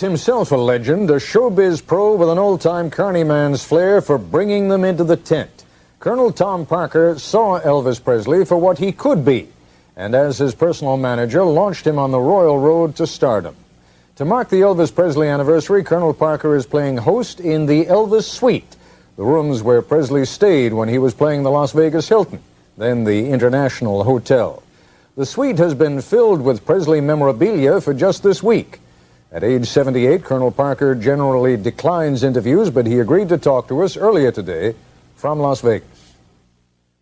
Himself a legend, a showbiz pro with an old-time carny man's flair for bringing them into the tent. Colonel Tom Parker saw Elvis Presley for what he could be, and as his personal manager, launched him on the royal road to stardom. To mark the Elvis Presley anniversary, Colonel Parker is playing host in the Elvis Suite, the rooms where Presley stayed when he was playing the Las Vegas Hilton, then the International Hotel. The suite has been filled with Presley memorabilia for just this week. At age 78, Colonel Parker generally declines interviews, but he agreed to talk to us earlier today from Las Vegas.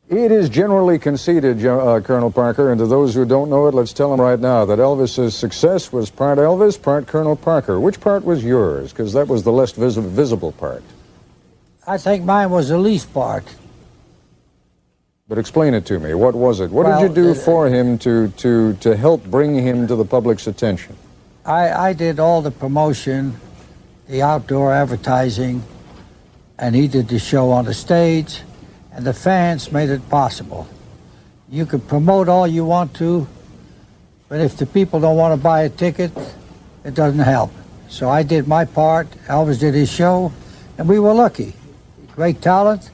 It is generally conceded, Colonel Parker, and to those who don't know it, let's tell them right now that Elvis's success was part Elvis, part Colonel Parker. Which part was yours? Because that was the less visible part. I think mine was the least part. But explain it to me. What was it? What did you do for him to help bring him to the public's attention? I did all the promotion, the outdoor advertising, and he did the show on the stage, and the fans made it possible. You could promote all you want to, but if the people don't want to buy a ticket, it doesn't help. So I did my part, Elvis did his show, and we were lucky. Great talent,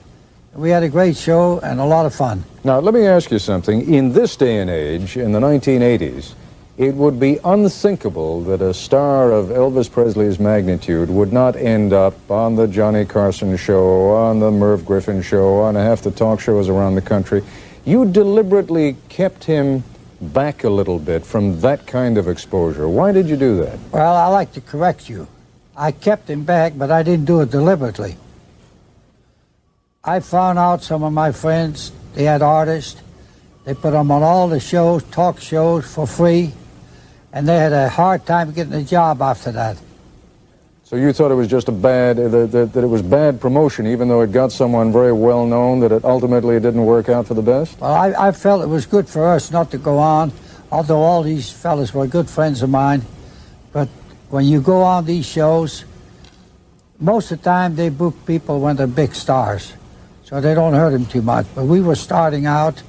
and we had a great show and a lot of fun. Now, let me ask you something. In this day and age, in the 1980s, it would be unthinkable that a star of Elvis Presley's magnitude would not end up on the Johnny Carson show, on the Merv Griffin show, on half the talk shows around the country. You deliberately kept him back a little bit from that kind of exposure. Why did you do that? Well, I like to correct you. I kept him back, but I didn't do it deliberately. I found out some of my friends, they had artists, they put them on all the shows, talk shows for free, and they had a hard time getting a job after that. So you thought it was just that it was bad promotion, even though it got someone very well known, that it ultimately didn't work out for the best? Well, I felt it was good for us not to go on, although all these fellas were good friends of mine. But when you go on these shows, most of the time they book people when they're big stars, so they don't hurt them too much. But we were starting out,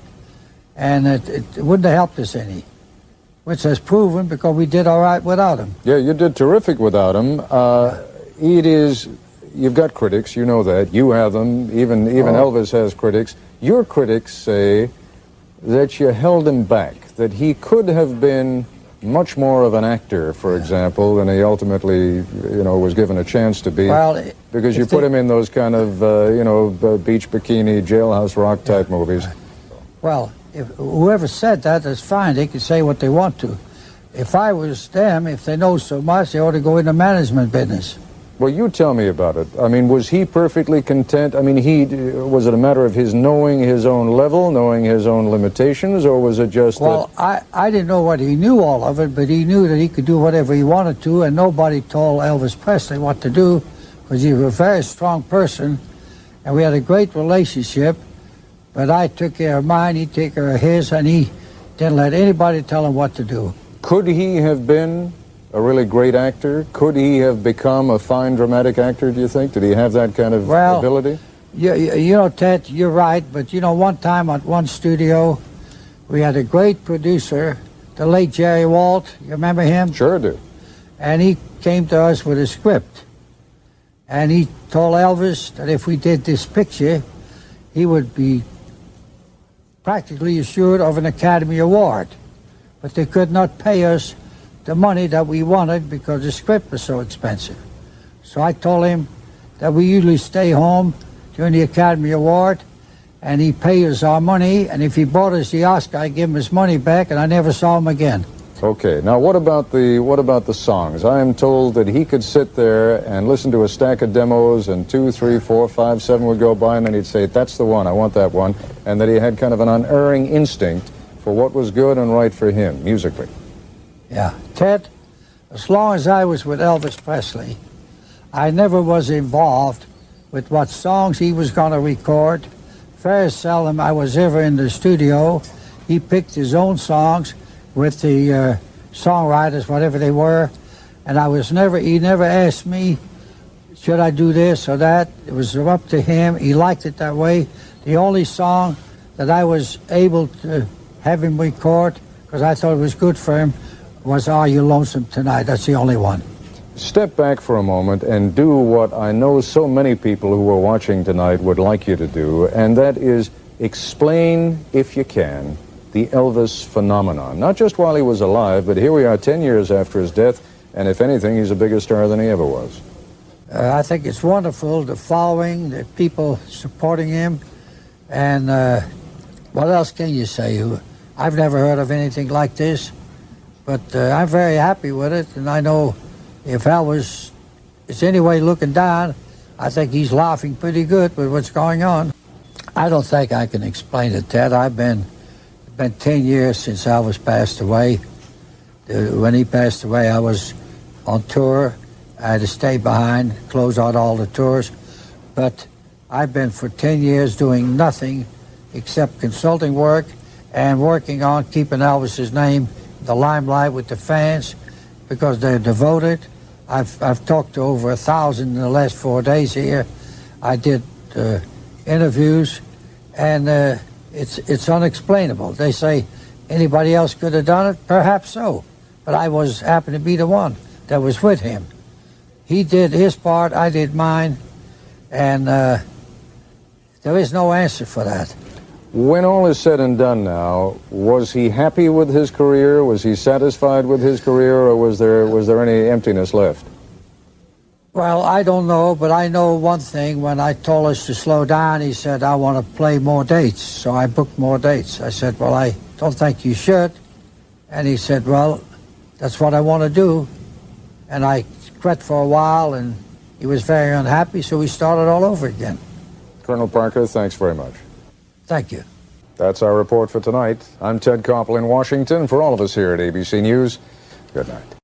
and it wouldn't have helped us any, which has proven because we did all right without him. Yeah, you did terrific without him. You've got critics, you know that. You have them. Even Elvis has critics. Your critics say that you held him back, that he could have been much more of an actor, for example, than he ultimately, was given a chance to be. Well, because you put him in those kind of, beach bikini, jailhouse rock type movies. Well, if whoever said that, that's fine. They can say what they want to. If I was them, if they know so much, they ought to go into management business. Well, you tell me about it. I mean, was he perfectly content? I mean, was it a matter of his knowing his own level, knowing his own limitations, or was it just Well, I didn't know what he knew all of it, but he knew that he could do whatever he wanted to, and nobody told Elvis Presley what to do, because he was a very strong person, and we had a great relationship. But I took care of mine, he took care of his, and he didn't let anybody tell him what to do. Could he have been a really great actor? Could he have become a fine dramatic actor, do you think? Did he have that kind of ability? You know, Ted, you're right, but one time at one studio, we had a great producer, the late Jerry Walt. You remember him? Sure do. And he came to us with a script. And he told Elvis that if we did this picture, he would be practically assured of an Academy Award. But they could not pay us the money that we wanted because the script was so expensive. So I told him that we usually stay home during the Academy Award, and he paid us our money, and if he bought us the Oscar, I give him his money back, and I never saw him again. Okay, now what about the songs? I am told that he could sit there and listen to a stack of demos, and 2, 3, 4, 5, 7 would go by, and then he'd say, "That's the one, I want that one," and that he had kind of an unerring instinct for what was good and right for him, musically. Yeah. Ted, as long as I was with Elvis Presley, I never was involved with what songs he was going to record. Very seldom I was ever in the studio. He picked his own songs with the songwriters, whatever they were, and he never asked me, should I do this or that? It was up to him. He liked it that way. The only song that I was able to have him record, because I thought it was good for him, was Are You Lonesome Tonight? That's the only one. step back for a moment and do what I know so many people who are watching tonight would like you to do, and that is explain, if you can, the Elvis phenomenon. Not just while he was alive, but here we are 10 years after his death, and if anything, he's a bigger star than he ever was. I think it's wonderful, the following, the people supporting him, and what else can you say? I've never heard of anything like this, but I'm very happy with it, and I know if Elvis is anyway looking down, I think he's laughing pretty good with what's going on. I don't think I can explain it, Ted. It's been 10 years since Elvis passed away. When he passed away, I was on tour. I had to stay behind, close out all the tours. But I've been for 10 years doing nothing except consulting work and working on keeping Elvis's name in the limelight with the fans because they're devoted. I've talked to over 1,000 in the last 4 days here. I did interviews, and it's unexplainable. They say anybody else could have done it, perhaps so, but I happened to be the one that was with him. He did his part, I did mine, and there is no answer for that. When all is said and done now, was he happy with his career? Was he satisfied with his career, or was there any emptiness left? Well, I don't know, but I know one thing. When I told us to slow down, he said, I want to play more dates. So I booked more dates. I said, well, I don't think you should. And he said, well, that's what I want to do. And I quit for a while, and he was very unhappy, so we started all over again. Colonel Parker, thanks very much. Thank you. That's our report for tonight. I'm Ted Koppel in Washington. For all of us here at ABC News, good night.